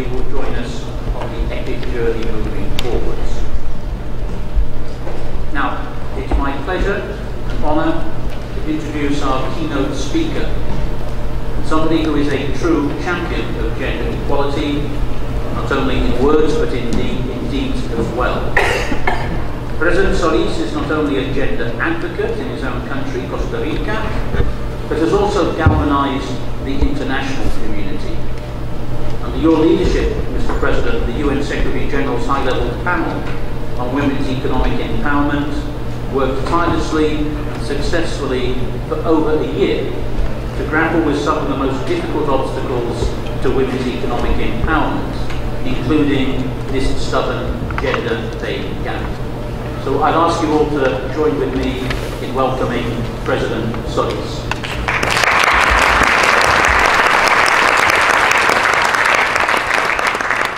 you will join us on the epic journey moving forwards. Now, it's my pleasure and honour to introduce our keynote speaker, somebody who is a true champion of gender equality, not only in words but in deeds as well. President Solis is not only a gender advocate in his own country, Costa Rica, but has also galvanized the international community. Under your leadership, Mr. President, the UN Secretary General's high-level panel on women's economic empowerment worked tirelessly and successfully for over a year to grapple with some of the most difficult obstacles to women's economic empowerment, including this stubborn gender pay gap. So I'd ask you all to join with me in welcoming President Solis.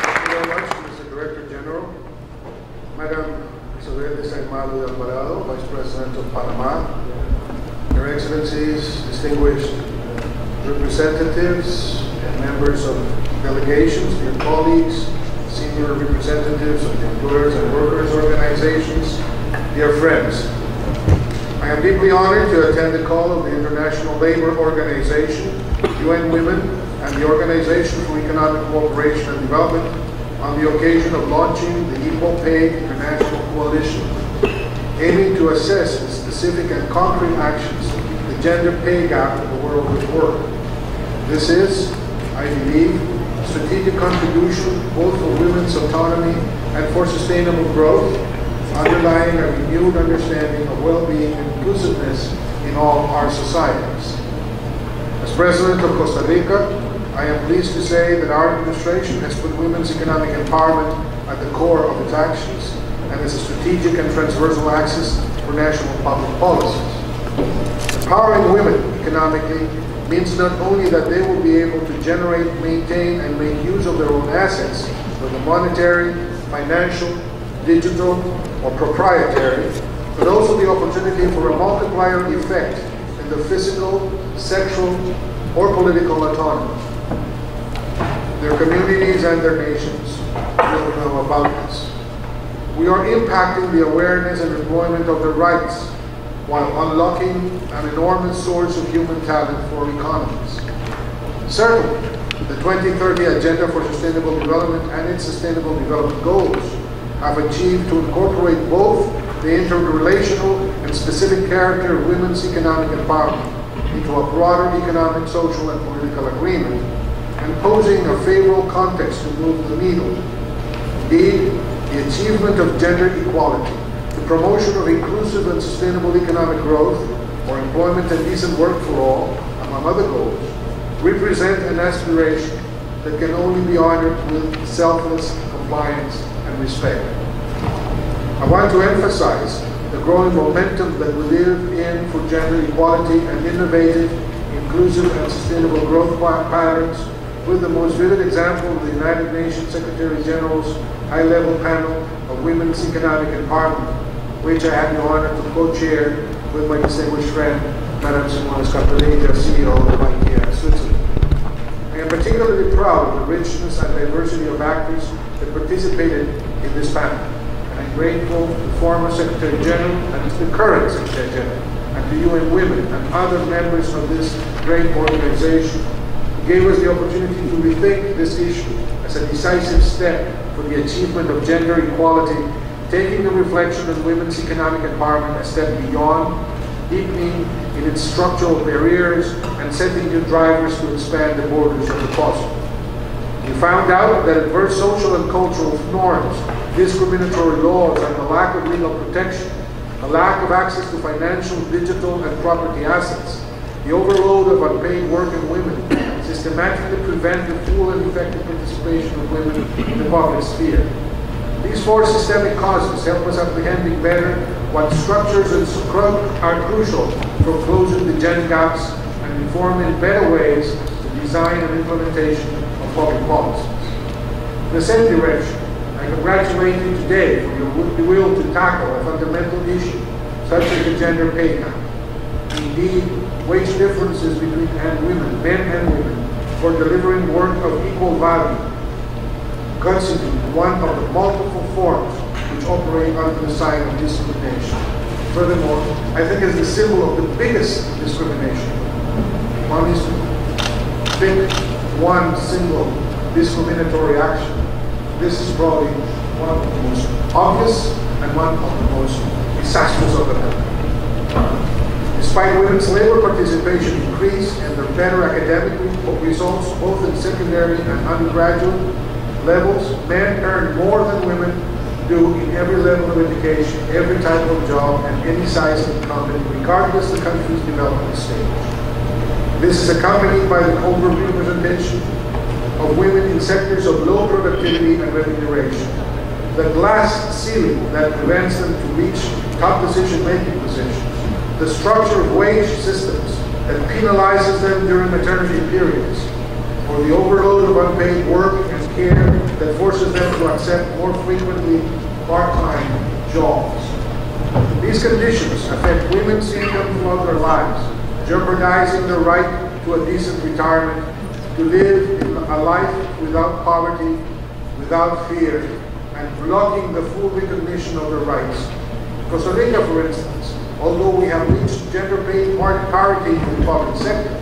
Thank you very much, Mr. Director General. Madam Isabel de Alvarado, Vice President of Panama, Your Excellencies, distinguished representatives and members of delegations, dear colleagues, senior representatives of the employers and workers organizations, dear friends. I am deeply honored to attend the call of the International Labour Organization, UN Women, and the Organization for Economic Cooperation and Development on the occasion of launching the Equal Pay International Coalition, aiming to assess the specific and concrete actions the gender pay gap in the world of work. This is, I believe, a strategic contribution both for women's autonomy and for sustainable growth, underlying a renewed understanding of well-being and inclusiveness in all our societies. As President of Costa Rica, I am pleased to say that our administration has put women's economic empowerment at the core of its actions and as a strategic and transversal axis for national public policies. Empowering women economically means not only that they will be able to generate, maintain, and make use of their own assets, whether monetary, financial, digital, or proprietary, but also the opportunity for a multiplier effect in the physical, sexual, or political autonomy. Their communities and their nations will know about this. We are impacting the awareness and employment of their rights while unlocking an enormous source of human talent for economies. Certainly, the 2030 Agenda for Sustainable Development and its Sustainable Development Goals have achieved to incorporate both the interrelational and specific character of women's economic empowerment into a broader economic, social, and political agreement, and posing a favorable context to move the needle. Indeed, the achievement of gender equality, the promotion of inclusive and sustainable economic growth, or employment and decent work for all, among other goals, represent an aspiration that can only be honored with selfless compliance and respect. I want to emphasize the growing momentum that we live in for gender equality and innovative, inclusive, and sustainable growth patterns, with the most vivid example of the United Nations Secretary General's high-level panel of women's economic empowerment, which I had the honor to co-chair with my distinguished friend, Madam Simona Scappelletta, CEO of IKEA, Switzerland. I am particularly proud of the richness and diversity of actors that participated in this panel, and I'm grateful to the former Secretary General and to the current Secretary General, and to UN Women and other members of this great organization who gave us the opportunity to rethink this issue as a decisive step for the achievement of gender equality, taking the reflection on women's economic empowerment a step beyond, deepening in its structural barriers, and setting new drivers to expand the borders of the possible. We found out that adverse social and cultural norms, discriminatory laws, and the lack of legal protection, the lack of access to financial, digital, and property assets, the overload of unpaid work in women, systematically prevent the full and effective participation of women in the public sphere. These four systemic causes help us apprehending better what structures are crucial for closing the gender gaps and informing better ways to design and implementation of public policies. In the same direction, I congratulate you today for your will to tackle a fundamental issue such as the gender pay gap. Indeed, wage differences between men and women for delivering work of equal value constitute one of the multiple forms which operate under the sign of discrimination. Furthermore, I think it's the symbol of the biggest discrimination. One is to pick one single discriminatory action. This is probably one of the most obvious and one of the most disastrous of them. Despite women's labor participation increase and their better academic results both in secondary and undergraduate levels, men earn more than women do in every level of education, every type of job, and any size of company, regardless of the country's development stage. This is accompanied by the overrepresentation of women in sectors of low productivity and remuneration. The glass ceiling that prevents them to reach top decision-making positions. The structure of wage systems that penalizes them during maternity periods, or the overload of unpaid work and care that forces them to accept more frequently part-time jobs. These conditions affect women's income throughout their lives, jeopardizing their right to a decent retirement, to live in a life without poverty, without fear, and blocking the full recognition of their rights. Costa Rica, for instance, although we have reached gender pay parity in the public sector,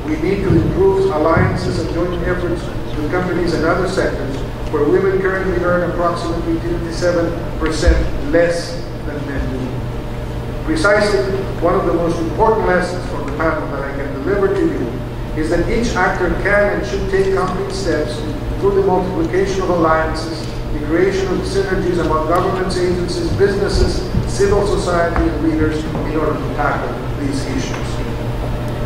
we need to improve alliances and joint efforts with companies and other sectors where women currently earn approximately 57% less than men do. Precisely, one of the most important lessons from the panel that I can deliver to you is that each actor can and should take concrete steps through the multiplication of alliances, the creation of synergies among governments, agencies, businesses, civil society, and leaders in order to tackle these issues.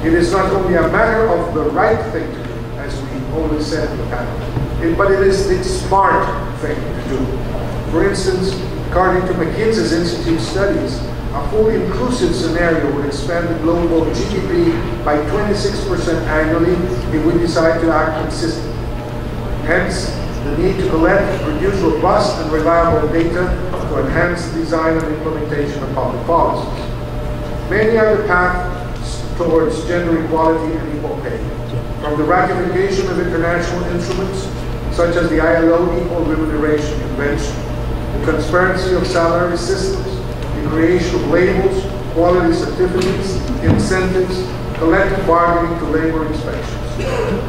It is not only a matter of the right thing to do, as we always said in the panel, but it is the smart thing to do. For instance, according to McKinsey's Institute studies, a fully inclusive scenario would expand the global GDP by 26% annually if we decide to act consistently. Hence, the need to collect, produce robust and reliable data to enhance the design and implementation of public policies. Many are the paths towards gender equality and equal pay, from the ratification of international instruments such as the ILO Equal Remuneration Convention, the transparency of salary systems, the creation of labels, quality certificates, incentives, collective bargaining to labor inspections.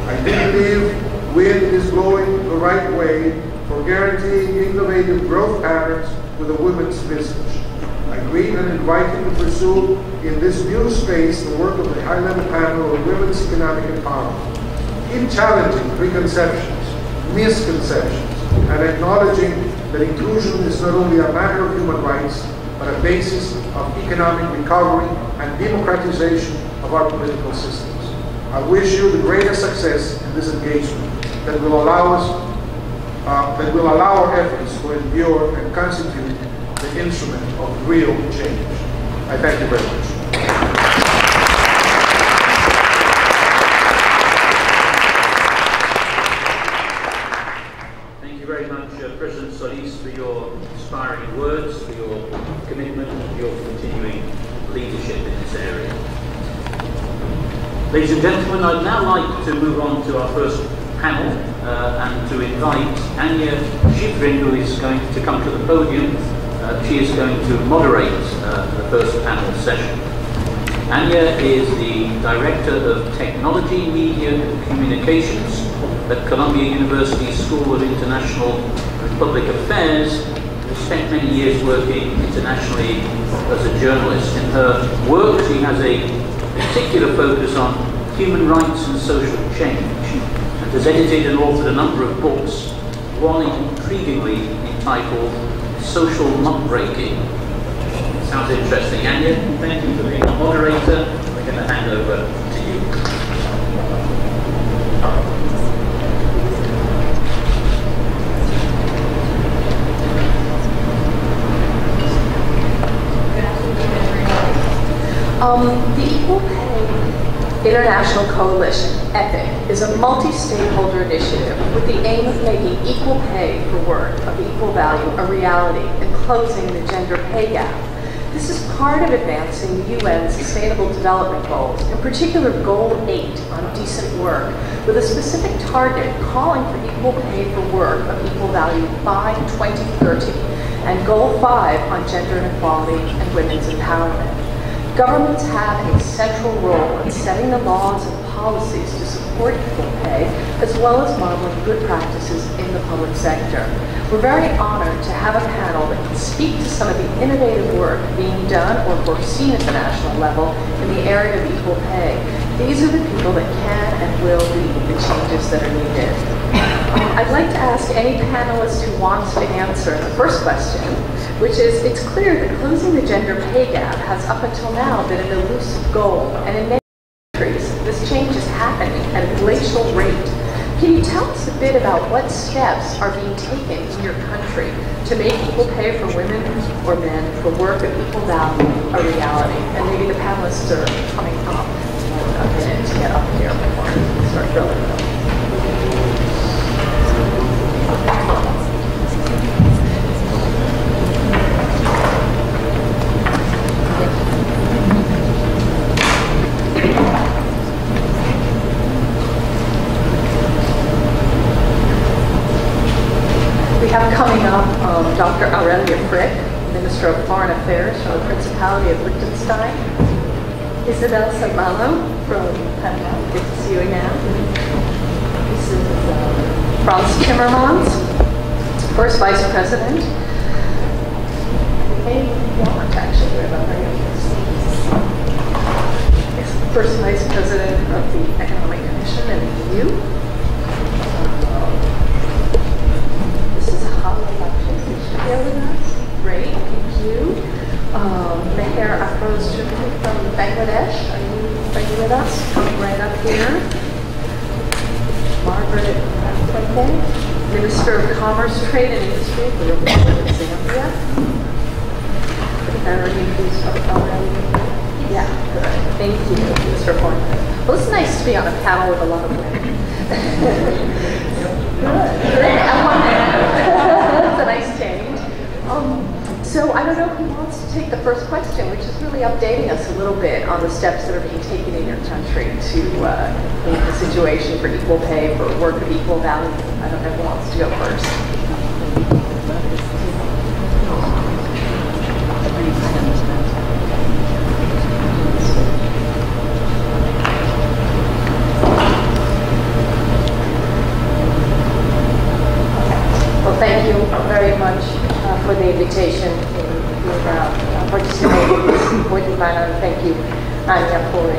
I do believe wind is blowing the right way for guaranteeing innovative growth patterns with a women's message. I greet and invite you to pursue in this new space the work of the high-level panel on women's economic empowerment. Keep challenging preconceptions, misconceptions, and acknowledging that inclusion is not only a matter of human rights, but a basis of economic recovery and democratization of our political systems. I wish you the greatest success in this engagement that will allow our efforts to endure and constitute the instrument of real change. I thank you very much. Thank you very much, President Solis, for your inspiring words, for your commitment, and your continuing leadership in this area. Ladies and gentlemen, I'd now like to move on to our first panel and to invite Anya Shivrin, who is going to come to the podium. She is going to moderate the first panel session. Anya is the Director of Technology, Media and Communications at Columbia University School of International and Public Affairs, and has spent many years working internationally as a journalist. In her work, she has a particular focus on human rights and social change, and has edited and authored a number of books, one intriguingly entitled Social Muckraking. Sounds interesting. Anya, thank you for being a moderator. We're going to hand over to you. The Equal Pay International Coalition, EPIC, is a multi-stakeholder initiative with the aim of making equal pay for work of equal value a reality and closing the gender pay gap. This is part of advancing the UN Sustainable Development Goals, in particular Goal 8 on decent work, with a specific target calling for equal pay for work of equal value by 2030, and Goal 5 on gender inequality and women's empowerment. Governments have a central role in setting the laws and policies to support equal pay, as well as modeling good practices in the public sector. We're very honored to have a panel that can speak to some of the innovative work being done or foreseen at the national level in the area of equal pay. These are the people that can and will lead the changes that are needed. I'd like to ask any panelist who wants to answer the first question, which is, it's clear that closing the gender pay gap has up until now been an elusive goal, and in many countries, this change is happening at a glacial rate. Can you tell us a bit about what steps are being taken in your country to make equal pay for women or men for work of equal value a reality? And maybe the panelists are coming up in a minute to get up here before we start drilling. We have coming up Dr. Aurelia Frick, Minister of Foreign Affairs from the Principality of Liechtenstein. Isabel Salmalo from Panama, good to see you again. This is Franz Timmermans, First Vice President. First Vice President of the Economic Commission and the EU. Here with us. Great, thank you. Meher Afroz Chumli from Bangladesh. Are you with us? Coming right up here. Margaret Kweke, Minister of Commerce, Trade and Industry for the Republic of Zambia. Yeah, good. Thank you, Mr. Horn. Well, it's nice to be on a panel with a lot of women. That's a nice change. So I don't know who wants to take the first question, which is really updating us a little bit on the steps that are being taken in your country to make the situation for equal pay, for work of equal value. I don't know who wants to go first. Well, thank you very much for the invitation to participate in this important panel. Thank you, Anya, for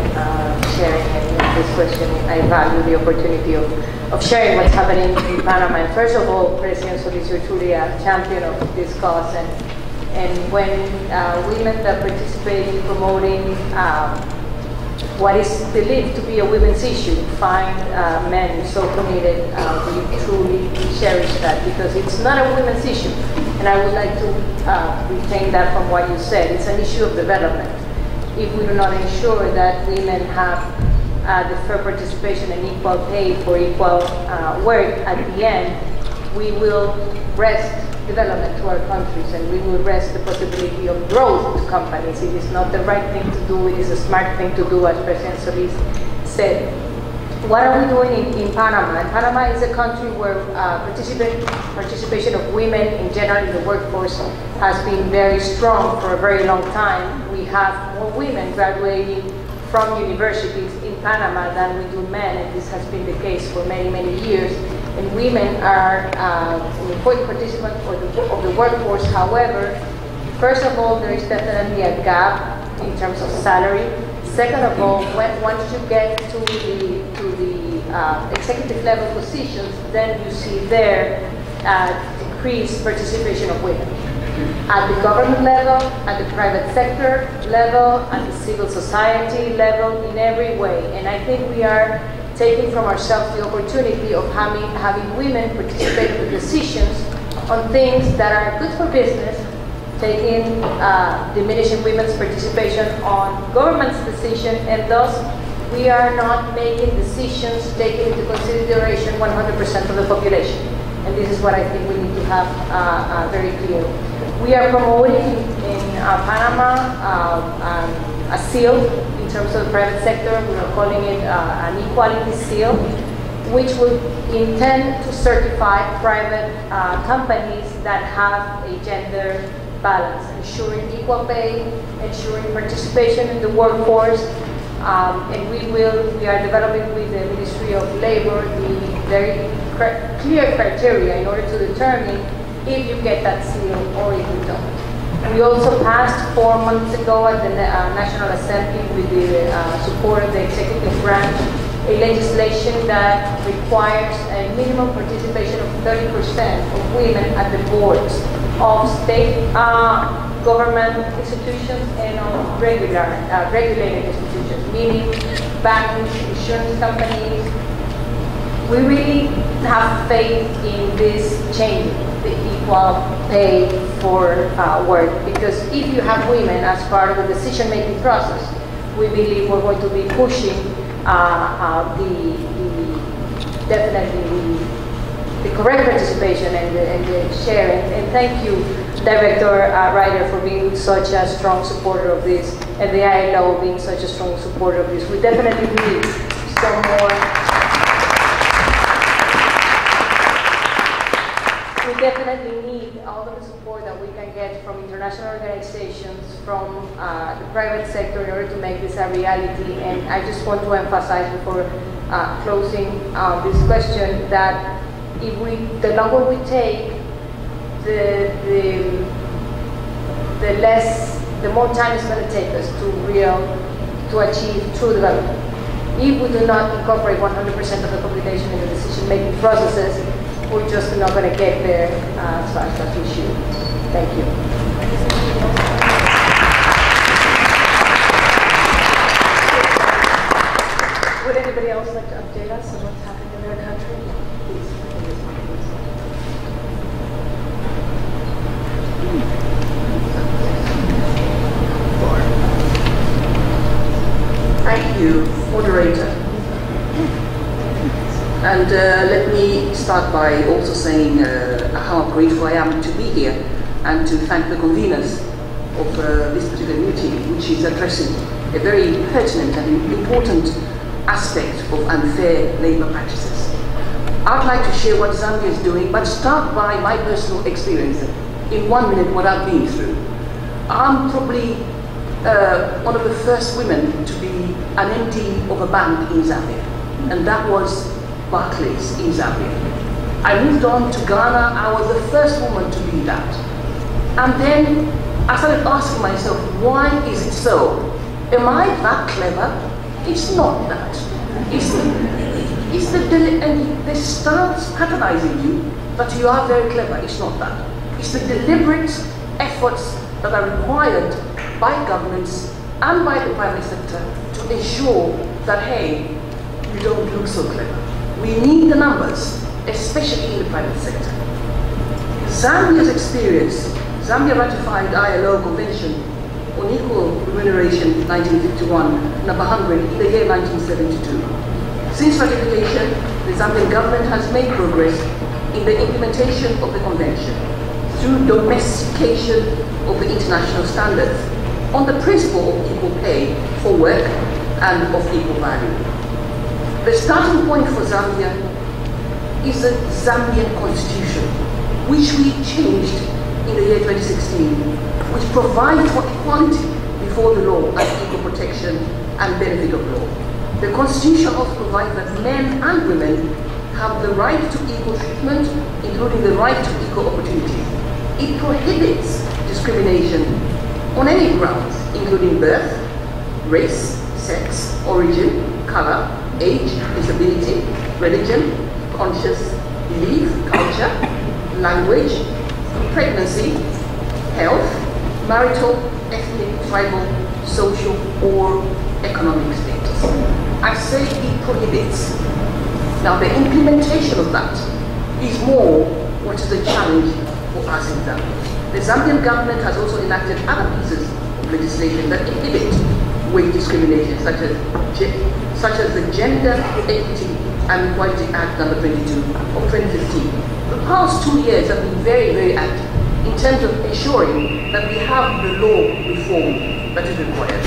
sharing this question. I value the opportunity of sharing what's happening in Panama. And first of all, President Solis, you're truly a champion of this cause. And when women that participate in promoting what is believed to be a women's issue find men so committed, we truly cherish that, because it's not a women's issue. And I would like to retain that from what you said. It's an issue of development. If we do not ensure that women have the fair participation and equal pay for equal work at the end, we will wrest development to our countries, and we will wrest the possibility of growth to companies. It is not the right thing to do. It is a smart thing to do, as President Solis said. What are we doing in Panama? And Panama is a country where participation of women in general in the workforce has been very strong for a very long time. We have more women graduating from universities in Panama than we do men, and this has been the case for many, many years. And women are an important participant of the workforce. However, first of all, there is definitely a gap in terms of salary. Second of all, once you get to the executive level positions, then you see there decreased participation of women. At the government level, at the private sector level, at the civil society level, in every way. And I think we are taking from ourselves the opportunity of having women participate in decisions on things that are good for business, taking diminishing women's participation on government's decision, and thus we are not making decisions taking into consideration 100% of the population. And this is what I think we need to have very clear. We are promoting in Panama a seal in terms of the private sector. We are calling it an equality seal, which will intend to certify private companies that have a gender balance, ensuring equal pay, ensuring participation in the workforce, and we are developing with the Ministry of Labor the very clear criteria in order to determine if you get that seal or if you don't. We also passed 4 months ago at the National Assembly with the support of the executive branch a legislation that requires a minimum participation of 30% of women at the boards of state government institutions and of regulated institutions, meaning banks, insurance companies. We really have faith in this change, the equal pay for work, because if you have women as part of the decision-making process, we believe we're going to be pushing definitely the correct participation and the sharing. And thank you, Director Ryder, for being such a strong supporter of this, and the ILO being such a strong supporter of this. We definitely need some more. We definitely need all of the support that we can get from international organizations, from the private sector in order to make this a reality. And I just want to emphasize before closing this question that the longer we take, the more time it's going to take us to achieve true development. If we do not incorporate 100% of the population in the decision-making processes, we're just not going to get there as fast as we should. Thank you. Would anybody else like to update us on what's happening in their country? Please. Thank you, moderator. And let me start by also saying how grateful I am to be here and to thank the conveners of this particular meeting, which is addressing a very pertinent and important aspect of unfair labor practices. I'd like to share what Zambia is doing, but start by my personal experience in 1 minute what I've been through. I'm probably one of the first women to be an MD of a bank in Zambia, and that was Barclays in Zambia. I moved on to Ghana. I was the first woman to be that. And then I started asking myself, why is it so? Am I that clever? It's not that. And they start patronizing you that you are very clever. It's not that. It's the deliberate efforts that are required by governments and by the private sector to ensure that, hey, you don't look so clever. We need the numbers, especially in the private sector. Zambia's experience, Zambia ratified ILO Convention on Equal Remuneration 1951, number 100, in the year 1972. Since ratification, the Zambian government has made progress in the implementation of the convention through domestication of the international standards on the principle of equal pay for work and of equal value. The starting point for Zambia is the Zambian constitution, which we changed in the year 2016, which provides for equality before the law and equal protection and benefit of law. The constitution also provides that men and women have the right to equal treatment, including the right to equal opportunity. It prohibits discrimination on any grounds, including birth, race, sex, origin, color, age, disability, religion, conscience, belief, culture, language, pregnancy, health, marital, ethnic, tribal, social, or economic status. I say it prohibits. Now the implementation of that is more what is the challenge for us in Zambia. The Zambian government has also enacted other pieces of legislation that inhibit wage discrimination, such as the Gender Equity and Equality Act number 22 of 2015. The past 2 years have been very, very active in terms of ensuring that we have the law reform that is required.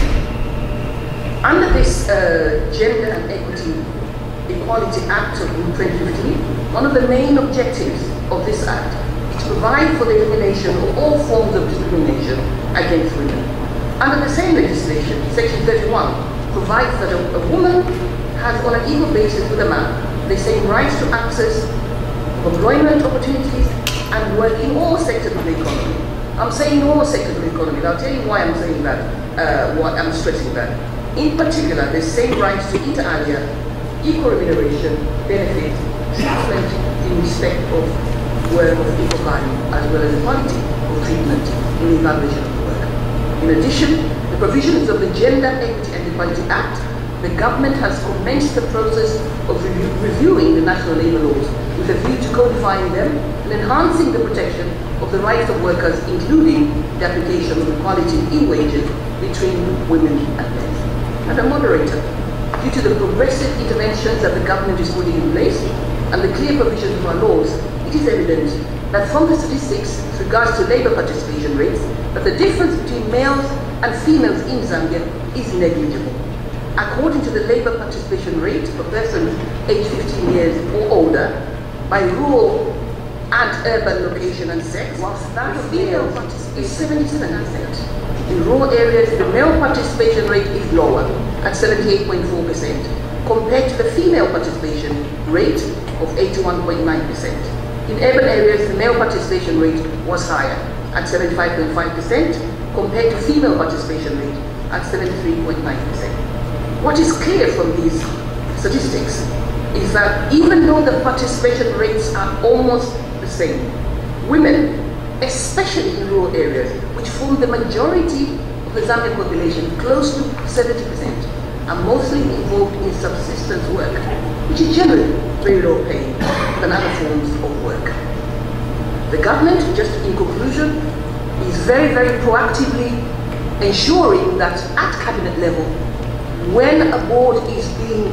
Under this Gender and Equality Act of 2015, one of the main objectives of this act is to provide for the elimination of all forms of discrimination against women. Under the same legislation, Section 31 provides that a woman has, on an equal basis with a man, the same rights to access employment opportunities and work in all sectors of the economy. I'm saying all sectors of the economy, and I'll tell you why I'm saying that, why I'm stressing that. In particular, the same rights to inter alia, equal remuneration, benefit, treatment in respect of work of equal value, as well as equality of treatment in the evaluation of work. In addition, the provisions of the Gender, Equity and Equality Act, the government has commenced the process of reviewing the national labour laws with a view to codifying them and enhancing the protection of the rights of workers, including the application of equality in wages between women and men. Madam Moderator, due to the progressive interventions that the government is putting in place and the clear provisions of our laws, it is evident that from the statistics with regards to labour participation rates, that the difference between males and females in Zambia is negligible. According to the labour participation rate for persons aged 15 years or older, by rural and urban location and sex, whilst that of female participation is 77%. In rural areas, the male participation rate is lower at 78.4%, compared to the female participation rate of 81.9%. In urban areas, the male participation rate was higher at 75.5%, compared to female participation rate at 73.9%. What is clear from these statistics is that even though the participation rates are almost the same, women, especially in rural areas, which form the majority of the Zambian population, close to 70%, are mostly involved in subsistence work, which is generally very low paying than other forms of work. The government, just in conclusion, is very, very proactively ensuring that at cabinet level, when a board is being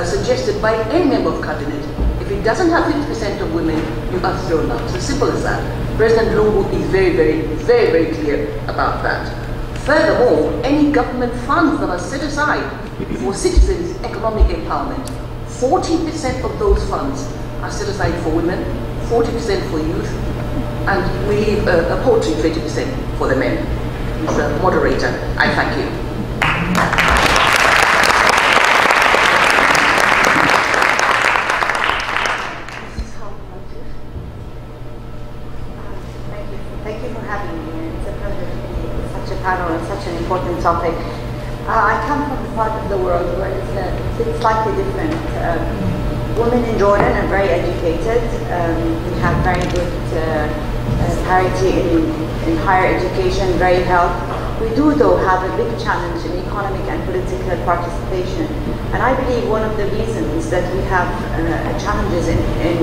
suggested by any member of cabinet, if it doesn't have 50% of women, you are thrown out. It's as simple as that. President Lungu is very clear about that. Furthermore, any government funds that are set aside for citizens' economic empowerment, 40% of those funds are set aside for women, 40% for youth, and we leave a paltry 20% for the men. Mr. Moderator, I thank you. Panel on such an important topic. I come from a part of the world where it's slightly different. Women in Jordan are very educated. We have very good parity in higher education, very health. We do, though, have a big challenge in economic and political participation. And I believe one of the reasons that we have challenges in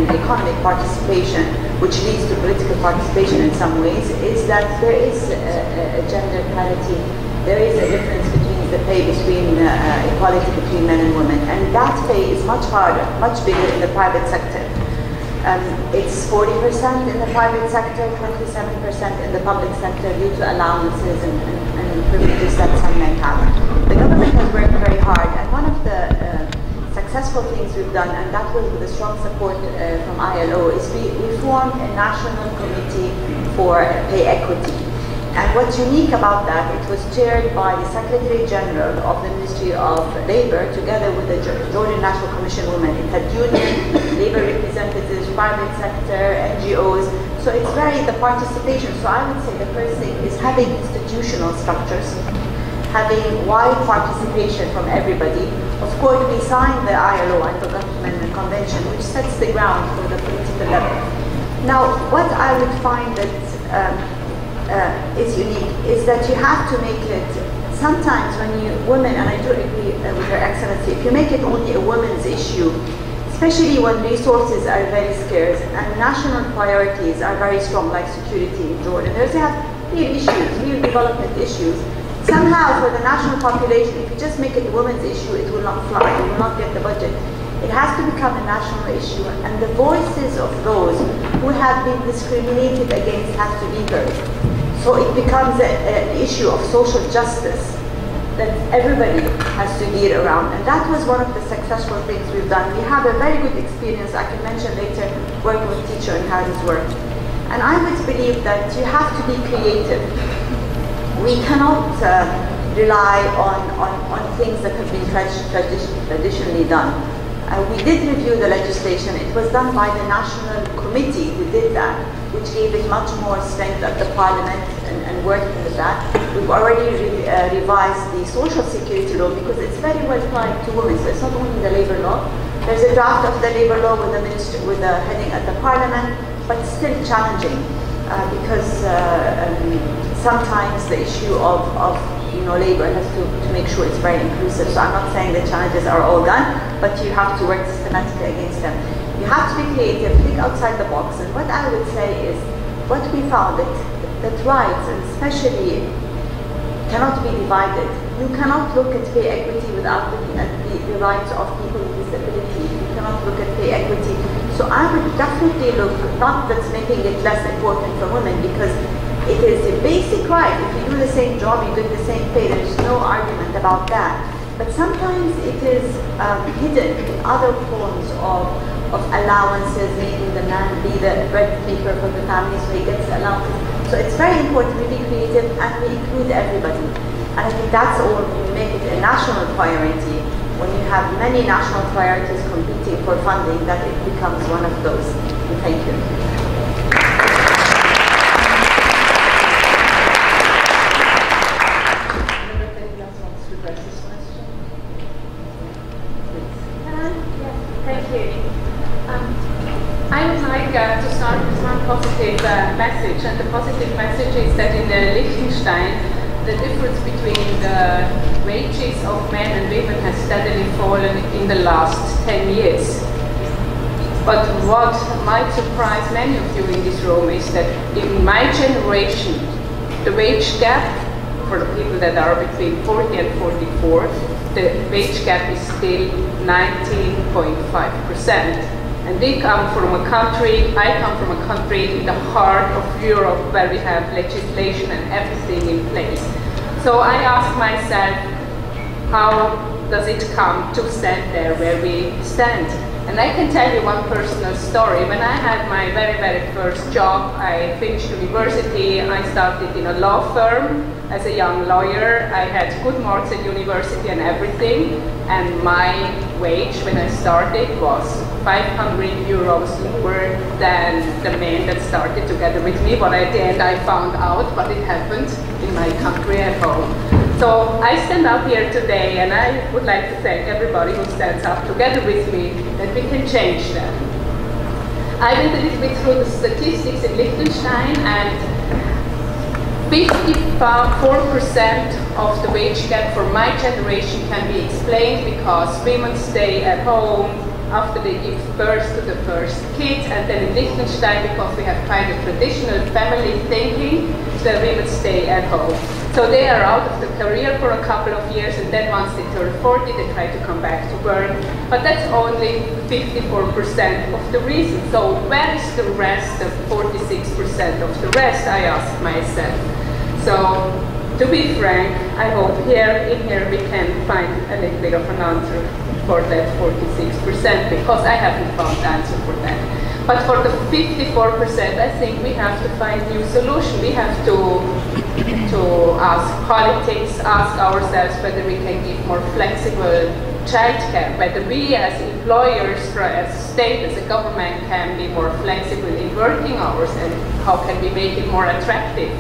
economic participation, which leads to political participation in some ways, is that there is a gender parity. There is a difference between the pay between equality between men and women. And that pay is much harder, much bigger in the private sector. It's 40% in the private sector, 27% in the public sector due to allowances and privileges that some men have. The government has worked very hard, and one of the successful things we've done, and that was with the strong support from ILO, is we formed a national committee for pay equity. And what's unique about that, it was chaired by the Secretary General of the Ministry of Labor, together with the Jordan National Commission women. It had union, labor representatives, private sector, NGOs. So it's the participation. So I would say the first thing is having institutional structures, having wide participation from everybody. Of course, we signed the ILO Anti-Government Convention, which sets the ground for the political level. Now, what I would find that is unique is that you have to make it, sometimes when women, and I do agree with Her Excellency, if you make it only a women's issue, especially when resources are very scarce and national priorities are very strong, like security in Jordan, there's real issues, real development issues. Somehow, for the national population, if you just make it a women's issue, it will not fly, it will not get the budget. It has to become a national issue, and the voices of those who have been discriminated against have to be heard. So it becomes an issue of social justice that everybody has to deal around. And that was one of the successful things we've done. We have a very good experience, I can mention later, working with Teacher and Harry's work. And I would believe that you have to be creative. We cannot rely on things that have been traditionally done. We did review the legislation. It was done by the National Committee who did that, which gave it much more strength at the Parliament and working with that. We've already revised the Social Security law because it's very well applied to women. So it's not only the labour law. There's a draft of the labour law with the heading at the Parliament, but still challenging because sometimes the issue of labour has to make sure it's very inclusive. So I'm not saying the challenges are all gone, but you have to work systematically against them. You have to be creative, think outside the box. And what I would say is, what we found that rights, and especially, cannot be divided. You cannot look at pay equity without looking at the rights of people with disability. You cannot look at pay equity. So I would definitely look, not that's making it less important for women, because it is a basic right. If you do the same job, you get the same pay. There's no argument about that. But sometimes it is hidden in other forms of allowances, making the man be the breadwinner for the family, so he gets allowances. So it's very important we be creative and we include everybody. And I think that's all when we make it a national priority. When you have many national priorities competing for funding, that it becomes one of those. Thank you. Thank you. I would like to start with one positive message, and the positive message is that in Liechtenstein, the difference between the wages of men and women has steadily fallen in the last 10 years. But what might surprise many of you in this room is that in my generation, the wage gap for the people that are between 40 and 44, the wage gap is still 19.5%. And I come from a country in the heart of Europe where we have legislation and everything in place. So I ask myself, how does it come to stand there where we stand? And I can tell you one personal story. When I had my very, very first job, I finished university. I started in a law firm as a young lawyer. I had good marks at university and everything. And my wage when I started was 500 euros lower than the men that started together with me. But at the end I found out, but it happened in my country at home. So I stand up here today, and I would like to thank everybody who stands up together with me that we can change that. I went a little bit through the statistics in Liechtenstein, and 54% of the wage gap for my generation can be explained because women stay at home after they give birth to the first kid, and then in Liechtenstein, because we have kind of traditional family thinking, the women stay at home. So they are out of the career for a couple of years, and then once they turn 40, they try to come back to work. But that's only 54% of the reason. So where is the rest, the 46% of the rest, I ask myself. So to be frank, I hope in here we can find a little bit of an answer for that 46%, because I haven't found the answer for that. But for the 54%, I think we have to find new solution. We have to ask politics, ask ourselves whether we can give more flexible childcare, whether we as employers, as state, as a government can be more flexible in working hours, and how can we make it more attractive?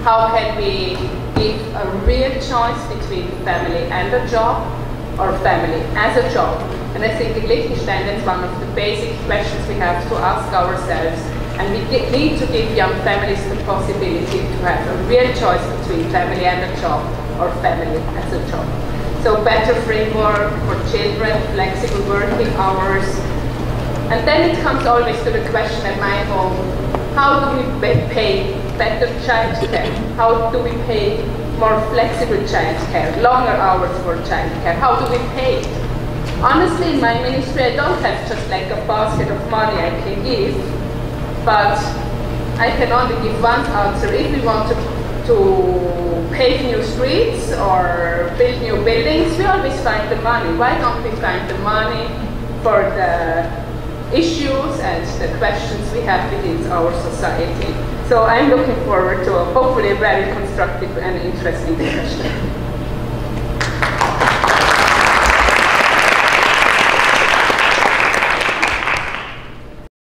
How can we give a real choice between family and a job, or family as a job? And I think in Liechtenstein that's one of the basic questions we have to ask ourselves. And we need to give young families the possibility to have a real choice between family and a job, or family as a job. So better framework for children, flexible working hours. And then it comes always to the question at my home, how do we pay better childcare? How do we pay more flexible childcare, longer hours for childcare? How do we pay it? Honestly, in my ministry, I don't have just like a basket of money I can give, but I can only give one answer. If we want to pave new streets or build new buildings, we always find the money. Why don't we find the money for the issues and the questions we have within our society? So I'm looking forward to hopefully a very constructive and interesting discussion.